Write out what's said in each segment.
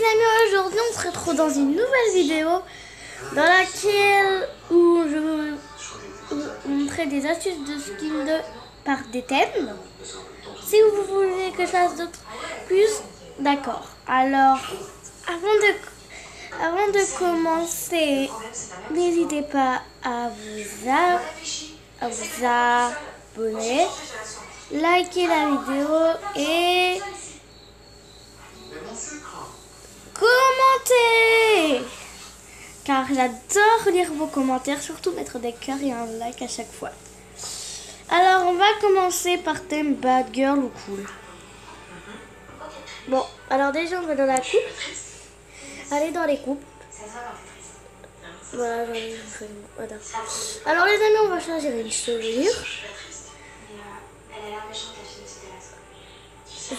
amis, aujourd'hui on se retrouve dans une nouvelle vidéo dans laquelle je vais vous montrer des astuces de skin par des thèmes. Si vous voulez que je fasse d'autres plus, d'accord. Alors, avant de commencer, n'hésitez pas à vous abonner, liker la vidéo et commenter, car j'adore lire vos commentaires, surtout mettre des cœurs et un like à chaque fois. Alors on va commencer par thème bad girl ou cool. Bon, alors déjà on va dans la coupe. Allez dans les coupes. Voilà, voilà. Alors les amis, on va choisir une chevelure.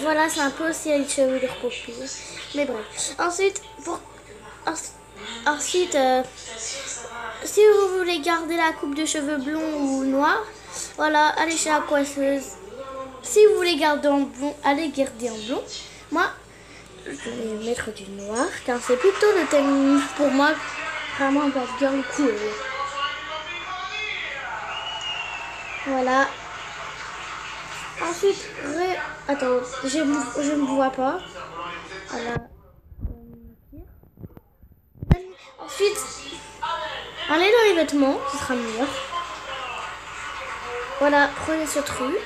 Voilà, c'est un peu aussi une chevelure populaire. Mais bref. Ensuite, si vous voulez garder la coupe de cheveux blonds ou noirs, voilà, allez chez la coiffeuse. Si vous voulez garder en blond, allez garder en blond. Moi, je vais mettre du noir, car c'est plutôt le thème pour moi, vraiment bad girl cool. Voilà. Ensuite, attends, je ne vois pas. Voilà. Ensuite, allez dans les vêtements, ce sera mieux. Voilà, prenez ce truc.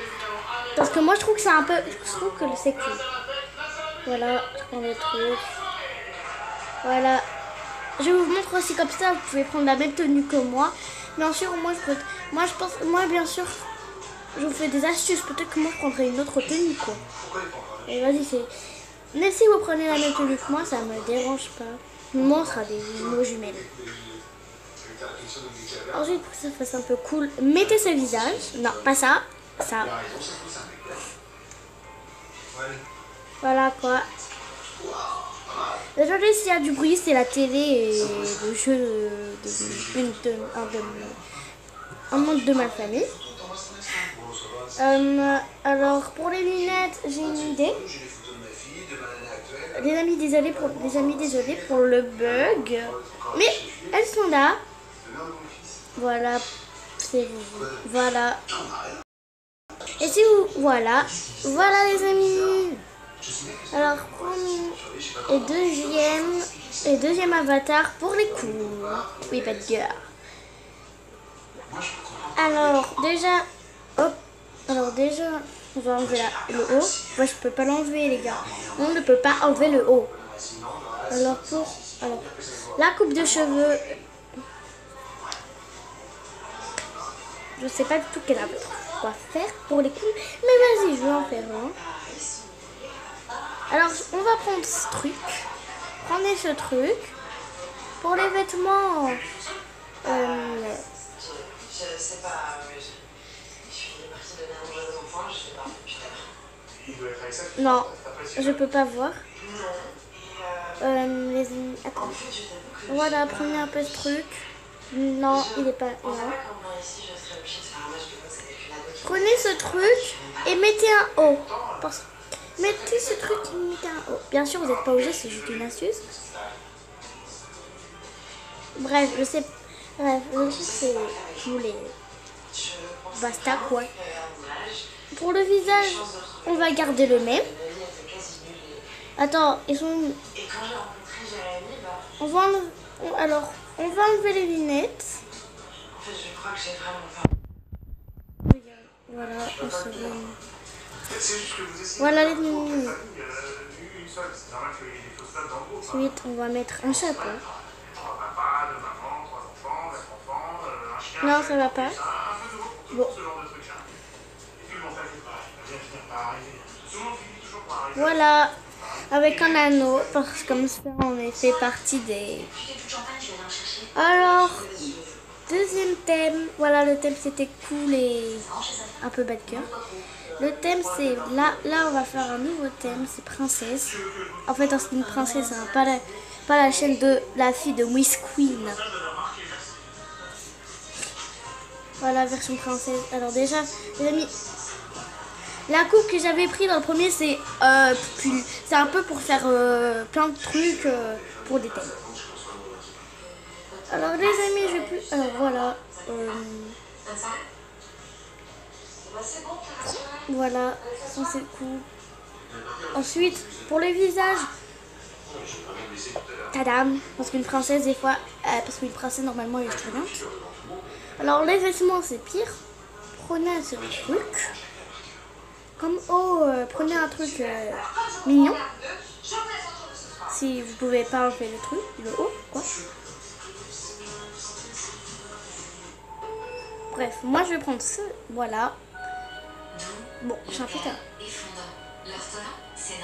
Parce que moi je trouve que c'est un peu. Je trouve que c'est cool. Voilà, je prends le truc. Voilà. Je vous montre aussi comme ça, vous pouvez prendre la même tenue que moi. Bien sûr, moi bien sûr, je vous fais des astuces. Peut-être que moi je prendrai une autre tenue quoi. Et vas-y, mais si vous prenez la même tenue que moi, ça me dérange pas. Moi, on sera des mots jumelles. Ensuite, pour que ça fasse un peu cool, mettez ce visage. Non, pas ça. Ça. Voilà quoi. Désolé s'il y a du bruit, c'est la télé et le jeu un monde de ma famille. Alors, pour les lunettes, j'ai une idée. Les amis, désolé pour le bug. Mais elles sont là. Voilà. Voilà. Et si vous... Voilà les amis. Alors, deuxième avatar pour les cours. Oui, bad girl. Alors, déjà... Hop. Alors, déjà... On va enlever le haut. Moi, je peux pas l'enlever, les gars. On ne peut pas enlever le haut. Alors, la coupe de cheveux... Je sais pas du tout quoi faire pour les coups. Mais vas-y, je vais en faire un. Alors, on va prendre ce truc. Prenez ce truc. Pour les vêtements... Non, je peux pas voir. Attends. Voilà, prenez un peu ce truc. Non, il est pas là. Prenez ce truc et mettez un haut. Mettez ce truc et mettez un haut. Bien sûr, vous n'êtes pas obligé, c'est juste une astuce. Bref, je sais que c'est les basta quoi. Pour le visage, on va garder le même. Attends, ils sont... On va enlever les lunettes. Voilà, on se voit. Voilà les lunettes. Ensuite, on va mettre un chapeau. Non, ça va pas. Bon. Voilà, avec un anneau, parce que comme ça on fait partie des... Alors, deuxième thème, voilà le thème c'était cool et un peu bad girl. Le thème c'est, là on va faire un nouveau thème, c'est princesse. En fait c'est une princesse, hein, pas la chaîne de la fille de Miss Queen. Voilà, version princesse. Alors déjà, les La coupe que j'avais pris dans le premier, c'est un peu pour faire plein de trucs pour des thèmes. Alors les amis, je vais plus... Alors voilà. Voilà, ça c'est cool. Ensuite, pour le visage, tadam, parce qu'une princesse des fois, parce qu'une princesse normalement elle est souriante. Alors les vêtements c'est pire. Prenez un truc, comme prenez un truc mignon. Si vous pouvez pas enlever le truc, le haut, quoi. Bref, moi je vais prendre ce, voilà. Bon, j'ai un peu tard.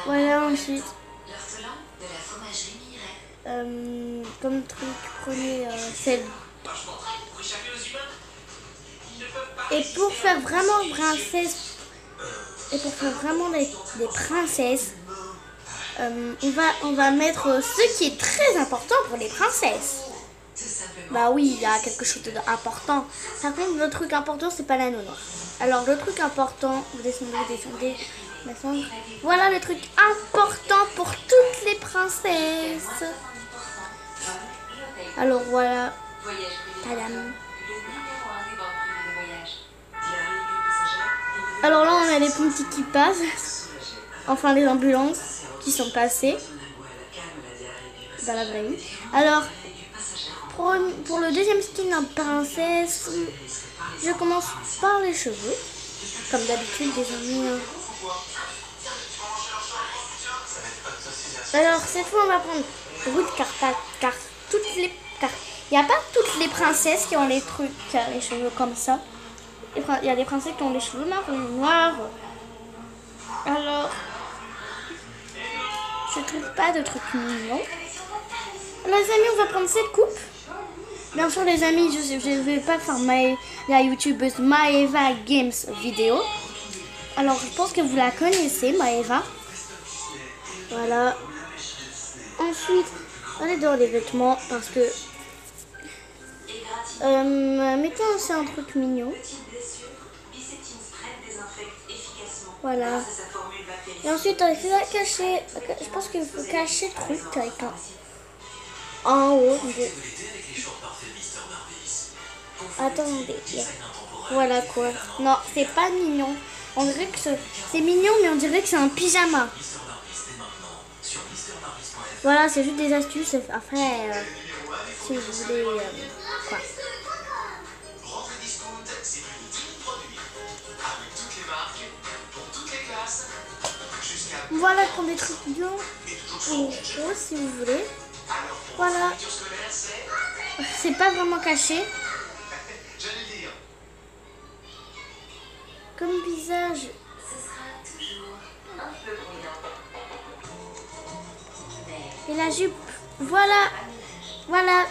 Voilà, ensuite. Comme truc, prenez celle. Et pour faire vraiment princesse, et pour faire vraiment des princesses, on va mettre ce qui est très important pour les princesses. Bah oui, il y a quelque chose d'important. Par contre, le truc important, c'est pas l'anneau noir. Alors, le truc important, vous descendez. Voilà le truc important pour toutes les princesses. Alors, voilà. Tadam. Alors là, on a les petits qui passent. Enfin, les ambulances qui sont passées dans la vraie vie. Alors, pour le deuxième skin en princesse, je commence par les cheveux. Comme d'habitude, des amis. Alors, cette fois, on va prendre Ruth car toutes les cartes. Il n'y a pas toutes les princesses qui ont les trucs, les cheveux comme ça. Il y a des princesses qui ont les cheveux noirs. Alors, je trouve pas de trucs mignons. Les amis, on va prendre cette coupe. Bien sûr, les amis, je ne vais pas faire la youtubeuse Maeva Games vidéo. Alors, je pense que vous la connaissez, Maeva. Voilà. Ensuite, on est dans les vêtements parce que... mettez aussi un truc mignon. Voilà. Et ensuite, il faut cacher... Je pense qu'il faut cacher le truc avec un... En haut. Attendez. Voilà quoi. Non, c'est pas mignon. On dirait que c'est mignon, mais on dirait que c'est un pyjama. Voilà, c'est juste des astuces. Après, si vous voulez... quoi. Voilà, pour des trucs bien ou gros, si vous voulez. Voilà. C'est pas vraiment caché. Comme visage. Et la jupe. Voilà. Voilà.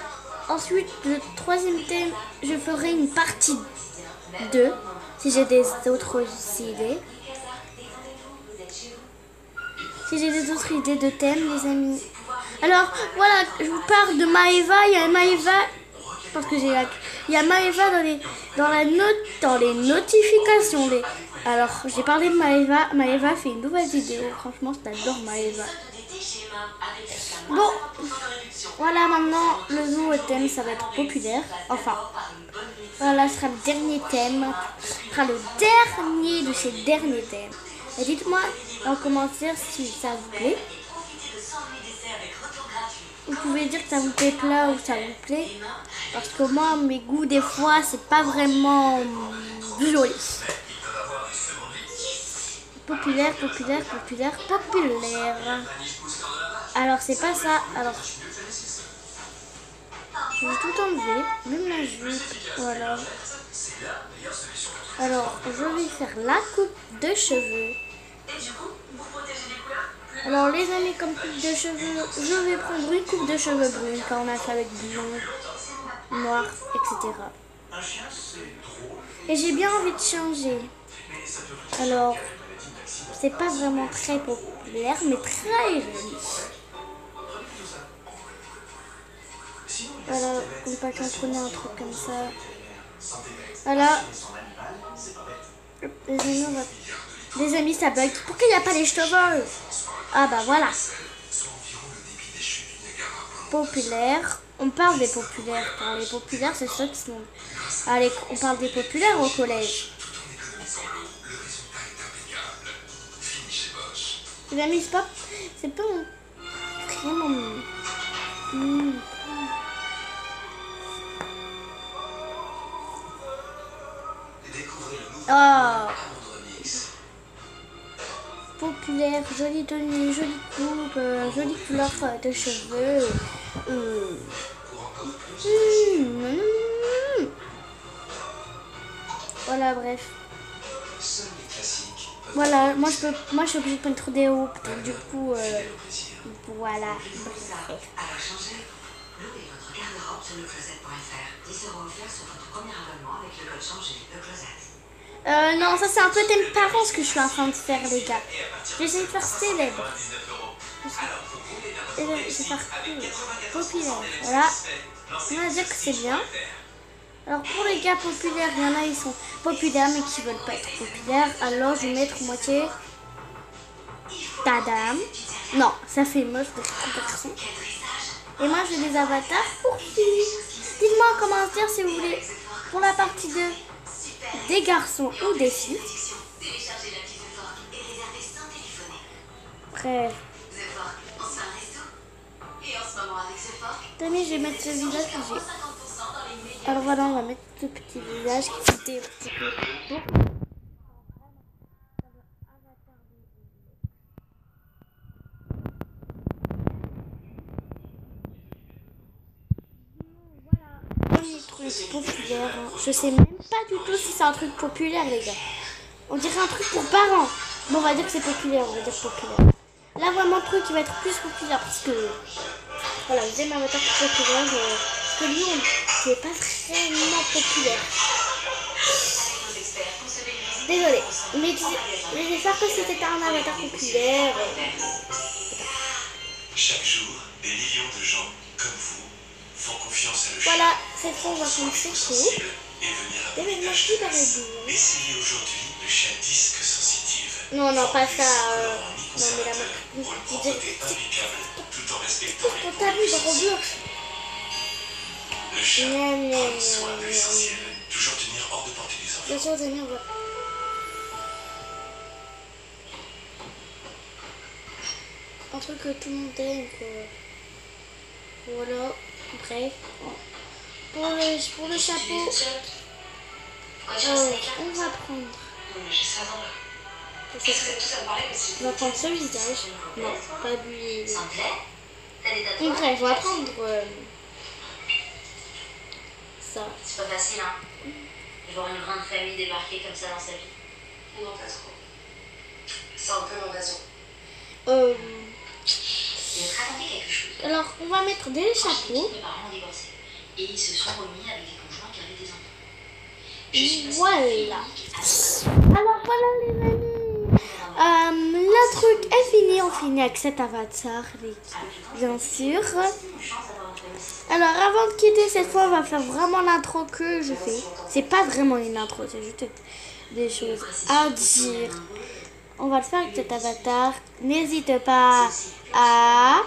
Ensuite, le troisième thème, je ferai une partie 2. Si j'ai des autres idées. Si j'ai des autres idées de thèmes, les amis. Alors, voilà, je vous parle de Maeva. Il y a Maeva, parce que il y a Maeva dans les notifications. Alors, j'ai parlé de Maeva. Maeva fait une nouvelle vidéo. Franchement, j'adore Maeva. Bon, voilà, maintenant, le nouveau thème, ça va être populaire. Enfin, voilà, ce sera le dernier thème. Ce sera le dernier de ces derniers thèmes. Et dites-moi en commentaire si ça vous plaît. Vous pouvez dire que ça vous plaît plat ou ça vous plaît. Parce que moi, mes goûts, des fois, c'est pas vraiment joli. Populaire. Alors, c'est pas ça. Alors, je vais tout enlever. Même la jupe. Voilà. Alors, je vais faire la coupe de cheveux. Alors les amis, comme coupe de cheveux, je vais prendre une coupe de cheveux brunes quand on a fait avec blond, noir, etc. Et j'ai bien envie de changer. Alors, c'est pas vraiment très populaire, mais très joli. Voilà, comme pas qu'on prenait un truc comme ça. Voilà. Les amis, on va Les amis, ça bug. Pourquoi il n'y a pas les cheveux? Ah bah voilà. Populaire. On parle des populaires. Les populaires, c'est ceux qui sont... Allez, on parle des populaires au collège. Les amis, c'est pas vraiment... Oh. Populaire, jolie tenue, jolie coupe, jolie couleur de cheveux. Voilà, bref. Voilà, moi je suis obligée de mettre des hauts, donc du coup, voilà. Bref. Non, ça c'est un peu tes parents ce que je suis en train de faire, les gars. J'essaie de faire célèbre. Je vais faire populaire. Voilà. On va dire que c'est bien. Alors pour les gars populaires, il y en a, ils sont populaires mais qui veulent pas être populaires. Alors je vais mettre moitié. Tadam. Non, ça fait moche de garçon. Et moi j'ai des avatars pour filles. Dites-moi comment dire si vous voulez pour la partie 2 des garçons ou des filles. Bref. Tenez, je vais mettre ce visage que j'ai. Alors voilà, on va mettre ce petit visage qui était un petit peu beau. Truc populaire. Je sais même pas du tout si c'est un truc populaire, les gars. On dirait un truc pour parents. Bon, on va dire que c'est populaire, on va dire populaire. Là, vraiment, le truc qui va être plus populaire parce que voilà, j'aime avatar populaire. Parce que lui, on n'est pas vraiment populaire. Désolée, mais j'espère que c'était un avatar populaire. Chaque jour, des millions de gens comme vous font confiance à le voilà, c'est bon, on va prendre ce coup. et venir à essayez aujourd'hui le chat disque sensitive. Non, non, pas ça. Non, mais la pour une propreté impeccable, tout en respectant les produits de Roblox. Le chat prend soin de l'essentiel. Toujours tenir hors de portée des enfants. Bien sûr, tenir, on va... Un truc que tout le monde aime, quoi. Voilà, bref. Pour le chapeau, on va prendre. On va prendre ce visage. Non, pas lui. Bref, on va prendre ça. C'est pas facile, hein, de voir une grande famille débarquer comme ça dans sa vie. Non, pas trop. C'est un peu mon raison. Je vais te raconter quelque chose. Alors, on va mettre des chapeaux. Mes parents ont divorcé. Et ils se sont remis avec des conjoints qui avaient des enfants. Voilà. Alors voilà les amis. Le truc est fini. On finit avec cet avatar, bien sûr. Alors avant de quitter cette fois, on va faire vraiment l'intro que je fais. C'est pas vraiment une intro, c'est juste des choses à dire. On va le faire avec cet avatar. N'hésite pas à